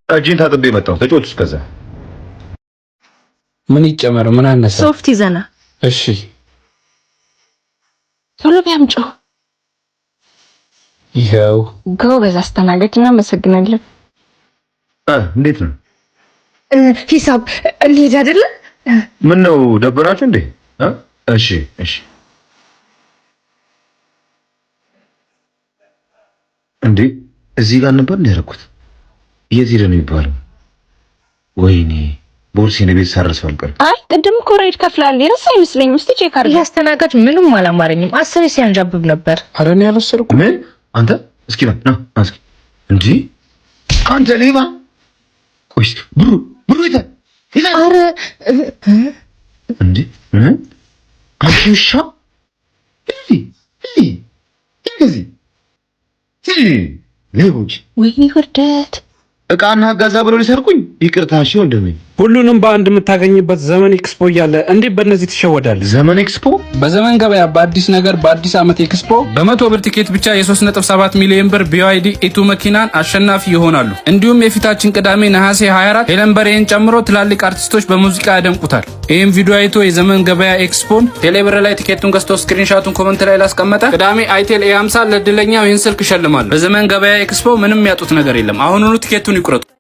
እጅን ታጥቤ መጣሁ። ተጫወት እስከዛ። ምን ይጨመር? ምን አነሳ? ሶፍት ይዘና። እሺ ቶሎ ቢያምጪው። ይኸው። ጎበዝ አስተናጋጅ፣ እናመሰግናለን። እንዴት ነው ሂሳብ እንሂድ አይደለ? ምን ነው ደበራችሁ እንዴ? እሺ እሺ። እንዴ እዚህ ጋር ነበር እንደ ያደረኩት። የት ሄደ ነው የሚባለው? ወይኔ ቦርሴን ቤት ሳረሰው አልቀርም። አይ ቅድም እኮ ራይድ ከፍላለህ። የረሳ አይመስለኝም። እስቲ ቼክ አድርግ። ያስተናጋጅ ምንም አላማረኝም። አስሬ ሲያንዣብብ ነበር። ኧረ እኔ አልወሰድኩም። ምን አንተ? እስኪ ና እስኪ። እንዴ አንተ ሌባ! ቆይ ብሩ ይታ ኧረ እንዴ አንቺ ውሻ! ሌቦች! ወይኔ ውርደት! እቃና ጋዛ ብለው ሊሰርቁኝ። ይቅርታ እሺ ወንድሜ። ሁሉንም በአንድ የምታገኝበት ዘመን ኤክስፖ እያለ እንዴት በእነዚህ ትሸወዳለህ? ዘመን ኤክስፖ በዘመን ገበያ በአዲስ ነገር በአዲስ ዓመት ኤክስፖ በ100 ብር ቲኬት ብቻ የ3.7 ሚሊዮን ብር BYD ኢቱ መኪናን አሸናፊ ይሆናሉ። እንዲሁም የፊታችን ቅዳሜ ነሐሴ 24 ሄለን በሬን ጨምሮ ትላልቅ አርቲስቶች በሙዚቃ ያደምቁታል። ይህም ቪዲዮ አይቶ የዘመን ገበያ ኤክስፖን ቴሌብር ላይ ቲኬቱን ገዝቶ ስክሪንሻቱን ኮመንት ላይ ላስቀመጠ ቅዳሜ አይቴል A50 ለድለኛው ይህን ስልክ ይሸልማሉ። በዘመን ገበያ ኤክስፖ ምንም ያጡት ነገር የለም። አሁኑኑ ቲኬቱን ይቁረጡ።